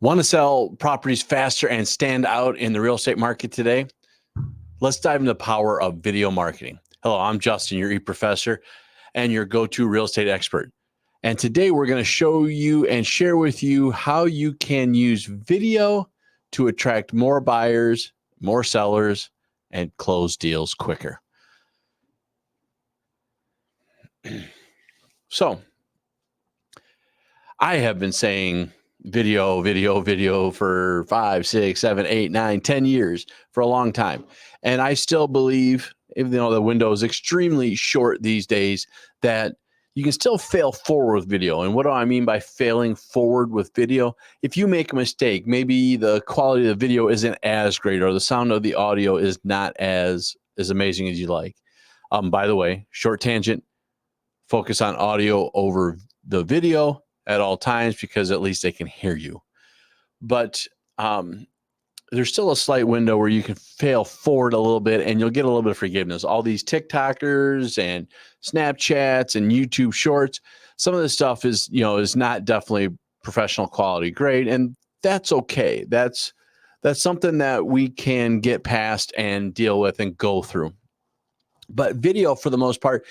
Want to sell properties faster and stand out in the real estate market today? Let's dive into the power of video marketing. Hello, I'm Justin, your e-professor and your go-to real estate expert. And today we're going to show you and share with you how you can use video to attract more buyers, more sellers, and close deals quicker. So, I have been saying video for 5, 6, 7, 8, 9, 10 years for a long time. And I still believe, even though the window is extremely short these days, that you can still fail forward with video. And what do I mean by failing forward with video? If you make a mistake, maybe the quality of the video isn't as great or the sound of the audio is not as amazing as you like. By the way, short tangent, focus on audio over the video at all times because at least they can hear you. But there's still a slight window where you can fail forward a little bit and you'll get a little bit of forgiveness. All these TikTokers and Snapchats and YouTube shorts, some of this stuff is not definitely professional quality grade, and that's okay. That's something that we can get past and deal with and go through. But video, for the most part,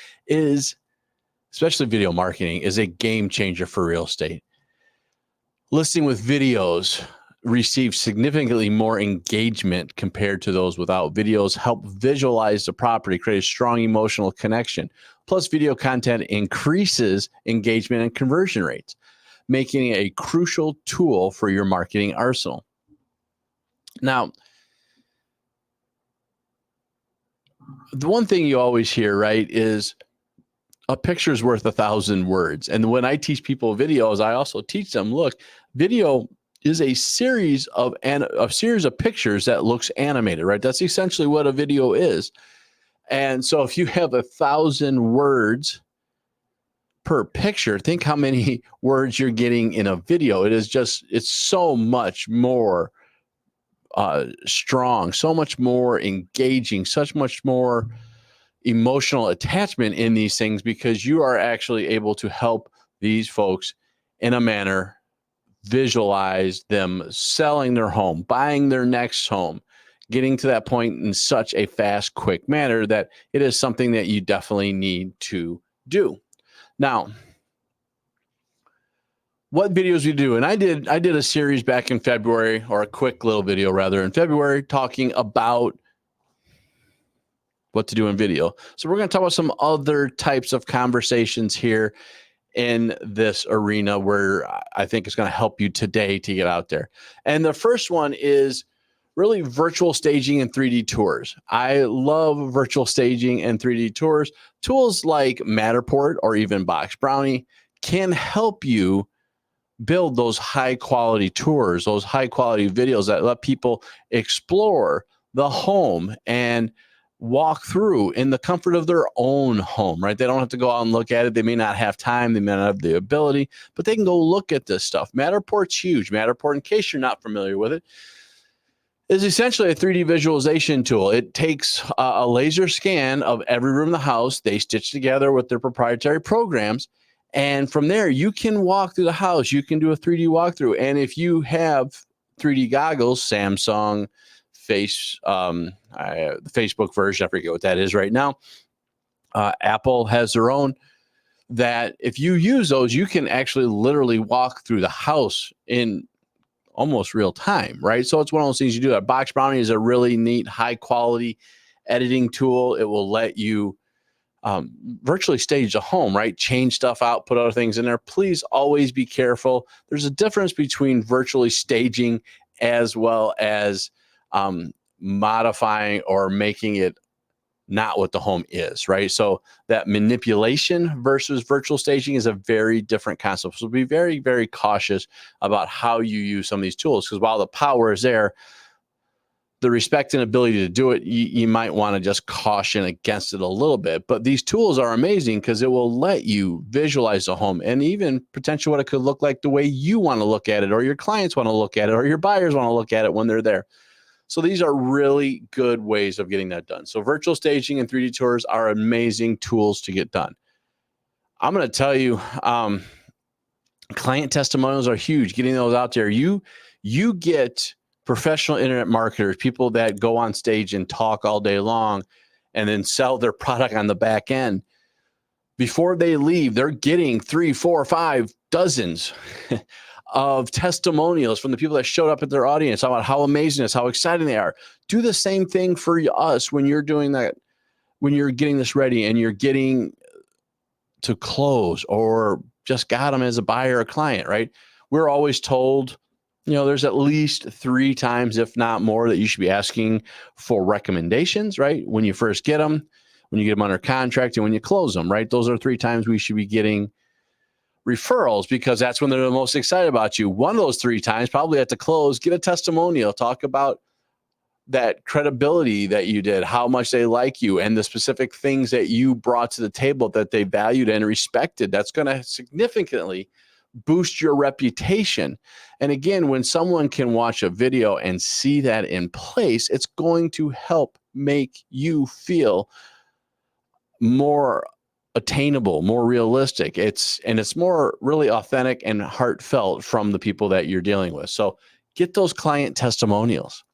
especially video marketing, is a game changer for real estate. Listing with videos receive significantly more engagement compared to those without. Videos help visualize the property, create a strong emotional connection. Plus, video content increases engagement and conversion rates, making it a crucial tool for your marketing arsenal. Now, the one thing you always hear, right, is a picture is worth 1,000 words. And when I teach people videos, I also teach them, look, video is a series of pictures that looks animated, right? That's essentially what a video is. And so if you have 1,000 words per picture, think how many words you're getting in a video. It's so much more strong, so much more engaging, such much more emotional attachment in these things, because you are actually able to help these folks in a manner visualize them selling their home, buying their next home, getting to that point in such a fast, quick manner that it is something that you definitely need to do. Now, what videos we do? And I did a series back in February, or a quick little video rather, in February, talking about what to do in video. So we're going to talk about some other types of conversations here in this arena where I think it's going to help you today to get out there. And the first one is really virtual staging and 3D tours. I love virtual staging and 3D tours. Tools like Matterport or even BoxBrownie can help you build those high quality tours, those high quality videos that let people explore the home and walk through in the comfort of their own home, right? They don't have to go out and look at it. They may not have time. They may not have the ability, but they can go look at this stuff. Matterport's huge. Matterport, in case you're not familiar with it, is essentially a 3D visualization tool. It takes a laser scan of every room in the house. They stitch together with their proprietary programs. And from there, you can walk through the house. You can do a 3D walkthrough. And if you have 3D goggles, Samsung, the Facebook version, I forget what that is right now. Apple has their own, that if you use those, you can actually literally walk through the house in almost real time, right? So it's one of those things you do. BoxBrownie is a really neat, high quality editing tool. It will let you virtually stage the home, right? Change stuff out, put other things in there. Please always be careful. There's a difference between virtually staging as well as modifying or making it not what the home is, right? So that manipulation versus virtual staging is a very different concept. So be very, very cautious about how you use some of these tools, because while the power is there, the respect and ability to do it, you might want to just caution against it a little bit. But these tools are amazing because it will let you visualize the home and even potentially what it could look like the way you want to look at it, or your clients want to look at it, or your buyers want to look at it when they're there. So these are really good ways of getting that done. So virtual staging and 3D tours are amazing tools to get done. I'm going to tell you, client testimonials are huge. Getting those out there. You You get professional internet marketers, people that go on stage and talk all day long and then sell their product on the back end. Before they leave, they're getting 3, 4, 5 dozens of testimonials from the people that showed up at their audience about how amazing it is, how exciting they are. Do the same thing for us when you're doing that, when you're getting this ready and you're getting to close or just got them as a buyer or client, right? We're always told, there's at least 3 times, if not more, that you should be asking for recommendations, right? When you first get them, when you get them under contract, and when you close them, right? Those are 3 times we should be getting referrals, because that's when they're the most excited about you. One of those 3 times, probably at the close, get a testimonial, talk about that credibility that you did, how much they like you, and the specific things that you brought to the table that they valued and respected. That's going to significantly boost your reputation. And again, when someone can watch a video and see that in place, it's going to help make you feel more attainable, more realistic. It's more really authentic and heartfelt from the people that you're dealing with. So get those client testimonials.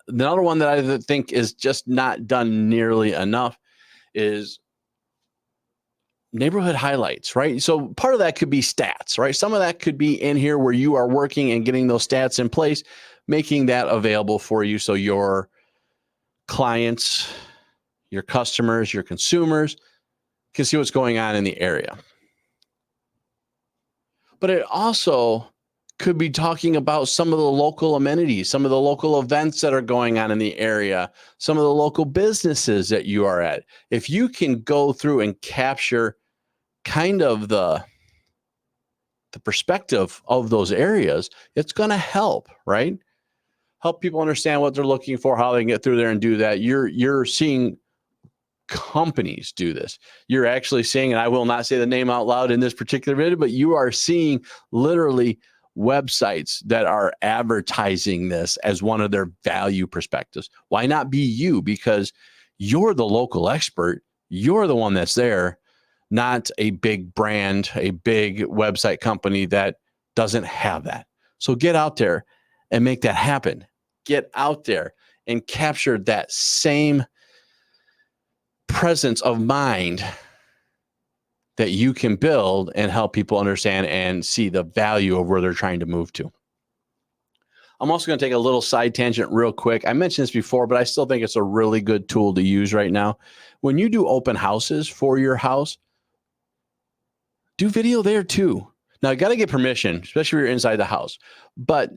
Another one that I think is just not done nearly enough is neighborhood highlights, right? So part of that could be stats, right? Some of that could be in here where you are working and getting those stats in place, making that available for you so your clients, your customers, your consumers can see what's going on in the area. But it also could be talking about some of the local amenities, some of the local events that are going on in the area, some of the local businesses that you are at. If you can go through and capture kind of the perspective of those areas, it's going to help, right? Help people understand what they're looking for, how they can get through there and do that. You're seeing companies do this. You're actually seeing, and I will not say the name out loud in this particular video, but you are seeing literally websites that are advertising this as one of their value perspectives. Why not be you? Because you're the local expert. You're the one that's there, not a big brand, a big website company that doesn't have that. So get out there and make that happen. Get out there and capture that same presence of mind that you can build and help people understand and see the value of where they're trying to move to. I'm also going to take a little side tangent real quick. I mentioned this before, but I still think it's a really good tool to use right now. When you do open houses for your house, do video there too. Now, you got to get permission, especially if you're inside the house, but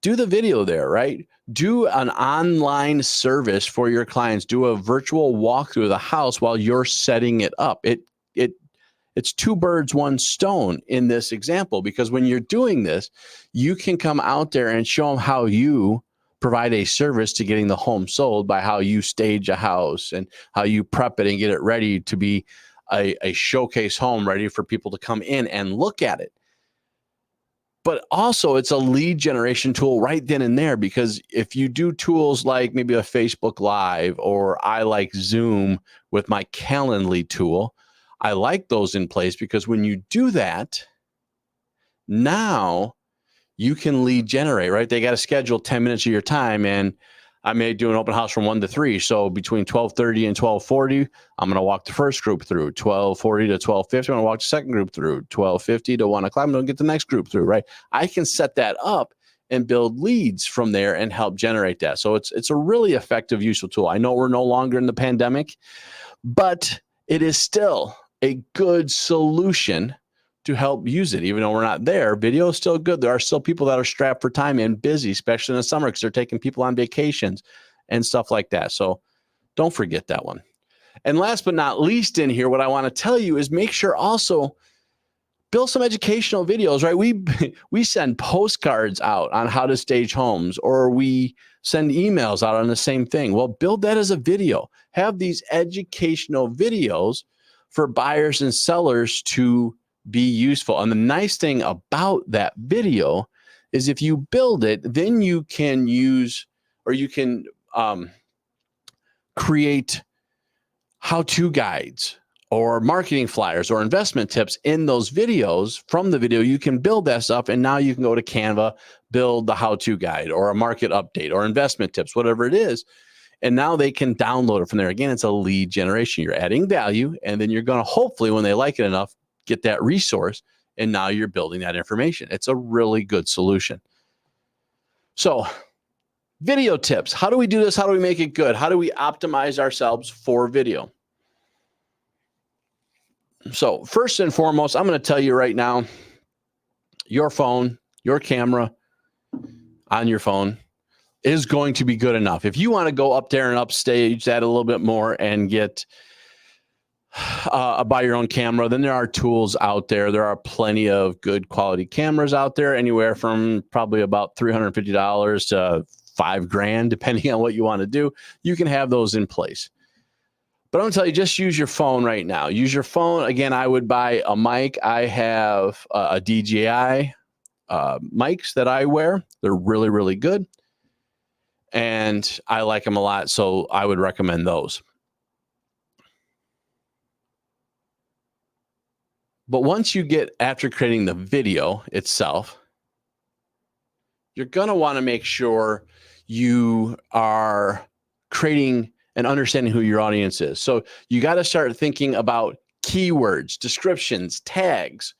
do the video there, right? Do an online service for your clients. Do a virtual walkthrough of the house while you're setting it up. It's 2 birds, 1 stone in this example, because when you're doing this, you can come out there and show them how you provide a service to getting the home sold by how you stage a house and how you prep it and get it ready to be a showcase home ready for people to come in and look at it. But also it's a lead generation tool right then and there, because if you do tools like maybe a Facebook Live, or I like Zoom with my Calendly tool, I like those in place, because when you do that, now you can lead generate, right? They got to schedule 10 minutes of your time, and I may do an open house from 1 to 3. So between 12:30 and 12:40, I'm going to walk the first group through. 12:40 to 12:50, I'm going to walk the second group through. 12:50 to 1 o'clock, I'm going to get the next group through, right? I can set that up and build leads from there and help generate that. So it's a really effective, useful tool. I know we're no longer in the pandemic, but it is still a good solution to help use it. Even though we're not there, video is still good. There are still people that are strapped for time and busy, especially in the summer, because they're taking people on vacations and stuff like that. So don't forget that one. And last but not least in here, what I want to tell you is make sure also build some educational videos, right? We send postcards out on how to stage homes, or we send emails out on the same thing. Well, build that as a video. Have these educational videos for buyers and sellers to be useful. And the nice thing about that video is if you build it, then you can use, or you can create how-to guides or marketing flyers or investment tips in those videos. From the video, you can build that stuff. And now you can go to Canva, build the how-to guide or a market update or investment tips, whatever it is. And now they can download it from there. Again, it's a lead generation. You're adding value, and then you're going to hopefully, when they like it enough, get that resource. And now you're building that information. It's a really good solution. So video tips. How do we do this? How do we make it good? How do we optimize ourselves for video? So first and foremost, I'm going to tell you right now, your phone, your camera on your phone is going to be good enough. If you want to go up there and upstage that a little bit more and get buy your own camera, then there are tools out there. There are plenty of good quality cameras out there, anywhere from probably about $350 to $5,000, depending on what you want to do. You can have those in place. But I'm going to tell you, just use your phone right now. Use your phone. Again, I would buy a mic. I have a DJI mics that I wear. They're really, really good. And I like them a lot, so I would recommend those. But once you get after creating the video itself, you're going to want to make sure you are creating and understanding who your audience is. So you got to start thinking about keywords, descriptions, tags,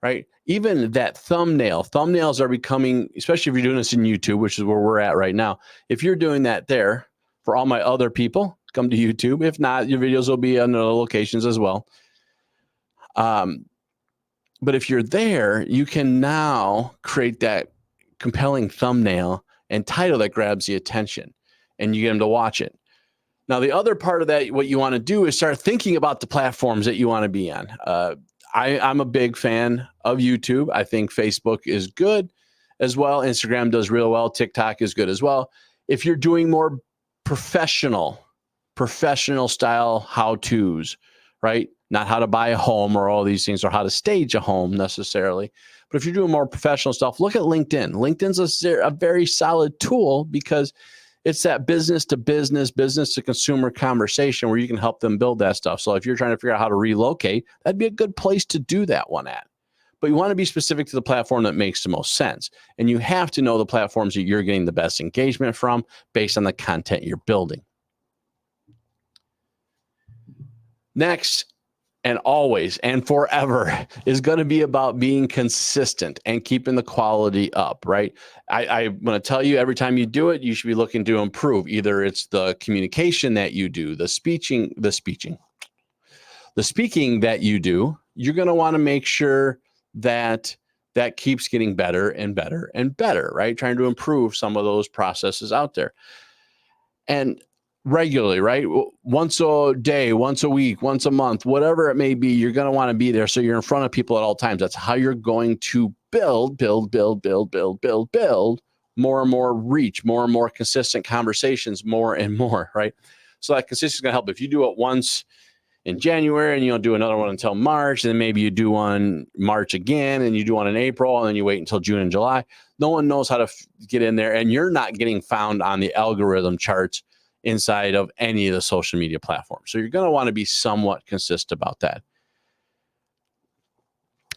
right? Even that thumbnail. Thumbnails are becoming, especially if you're doing this in YouTube, which is where we're at right now. If you're doing that there, for all my other people, come to YouTube. If not, your videos will be on other locations as well. But if you're there, you can now create that compelling thumbnail and title that grabs the attention, and you get them to watch it. Now, the other part of that, what you want to do is start thinking about the platforms that you want to be on. I'm a big fan of YouTube. I think Facebook is good as well. Instagram does real well. TikTok is good as well. If you're doing more professional style how-tos, right? Not how to buy a home or all these things, or how to stage a home necessarily. But if you're doing more professional stuff, look at LinkedIn. LinkedIn's a very solid tool because it's that business to business, business to consumer conversation where you can help them build that stuff. So if you're trying to figure out how to relocate, that'd be a good place to do that one at. But you want to be specific to the platform that makes the most sense. And you have to know the platforms that you're getting the best engagement from based on the content you're building. Next, and always and forever, is going to be about being consistent and keeping the quality up, right? I'm going to tell you, every time you do it, you should be looking to improve. Either it's the communication that you do, the speaking that you do. You're going to want to make sure that that keeps getting better and better and better, right? Trying to improve some of those processes out there. And regularly, right? Once a day, once a week, once a month, whatever it may be, you're going to want to be there so you're in front of people at all times. That's how you're going to build more and more reach, more and more consistent conversations, more and more, right? So that consistency is going to help. If you do it once in January and you don't do another one until March, and then maybe you do one March again, and you do one in April, and then you wait until June and July, no one knows how to get in there, and you're not getting found on the algorithm charts inside of any of the social media platforms. So you're going to want to be somewhat consistent about that.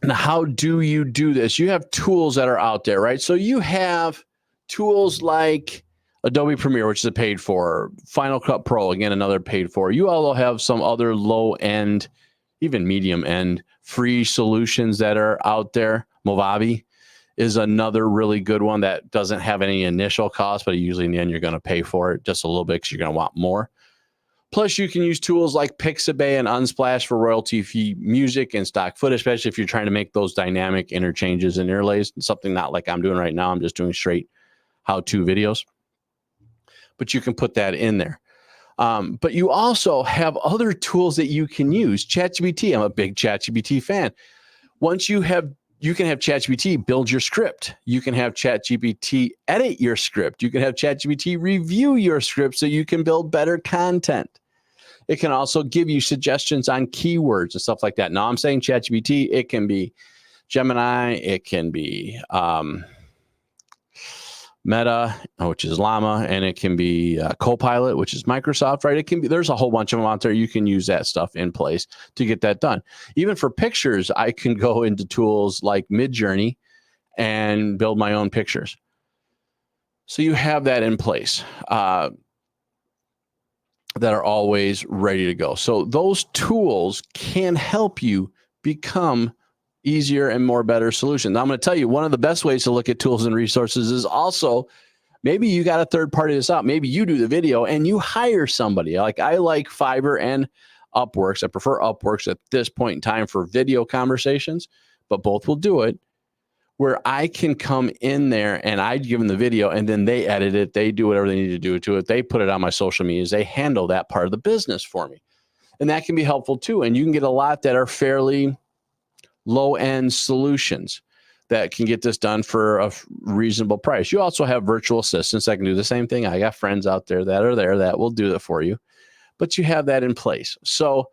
Now, how do you do this? You have tools that are out there, right? So you have tools like Adobe Premiere, which is a paid for, Final Cut Pro, again, another paid for. You also have some other low end, even medium end free solutions that are out there. Movavi is another really good one that doesn't have any initial cost, but usually in the end, you're going to pay for it just a little bit because you're going to want more. Plus, you can use tools like Pixabay and Unsplash for royalty-free music and stock footage, especially if you're trying to make those dynamic interchanges and interlays. Something not like I'm doing right now. I'm just doing straight how-to videos. But you can put that in there. But you also have other tools that you can use. ChatGPT, I'm a big ChatGPT fan. You can have ChatGPT build your script. You can have ChatGPT edit your script. You can have ChatGPT review your script so you can build better content. It can also give you suggestions on keywords and stuff like that. Now, I'm saying ChatGPT, it can be Gemini, it can be Meta, which is Llama, and it can be Copilot, which is Microsoft, right? It can be, there's a whole bunch of them out there. You can use that stuff in place to get that done. Even for pictures, I can go into tools like Midjourney and build my own pictures. So you have that in place that are always ready to go. So those tools can help you become easier and more better solutions. Now, I'm going to tell you, one of the best ways to look at tools and resources is also, maybe you got a third party this out. Maybe you do the video and you hire somebody. Like I like Fiverr and Upworks. I prefer Upworks at this point in time for video conversations, but both will do it, where I can come in there and I give them the video and then they edit it. They do whatever they need to do to it. They put it on my social medias. They handle that part of the business for me. And that can be helpful too. And you can get a lot that are fairly low-end solutions that can get this done for a reasonable price. You also have virtual assistants that can do the same thing. I got friends out there that will do that for you, but you have that in place. So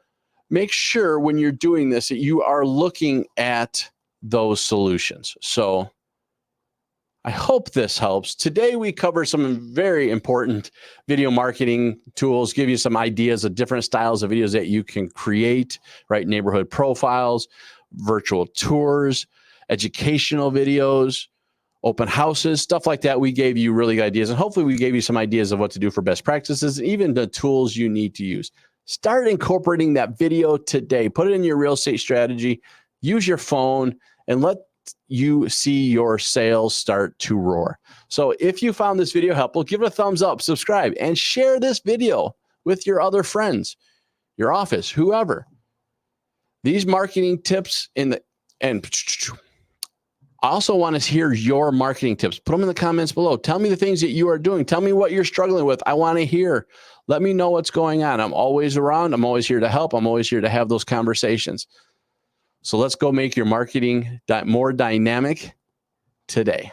make sure when you're doing this that you are looking at those solutions. So I hope this helps. Today we cover some very important video marketing tools, give you some ideas of different styles of videos that you can create, right? Neighborhood profiles, virtual tours, educational videos, open houses, stuff like that. We gave you really good ideas, and hopefully we gave you some ideas of what to do for best practices, even the tools you need to use. Start incorporating that video today. Put it in your real estate strategy. Use your phone and let you see your sales start to roar. So if you found this video helpful, give it a thumbs up, subscribe, and share this video with your other friends, your office, whoever. These marketing tips and I also want to hear your marketing tips. Put them in the comments below. Tell me the things that you are doing. Tell me what you're struggling with. I want to hear. Let me know what's going on. I'm always around. I'm always here to help. I'm always here to have those conversations. So let's go make your marketing more dynamic today.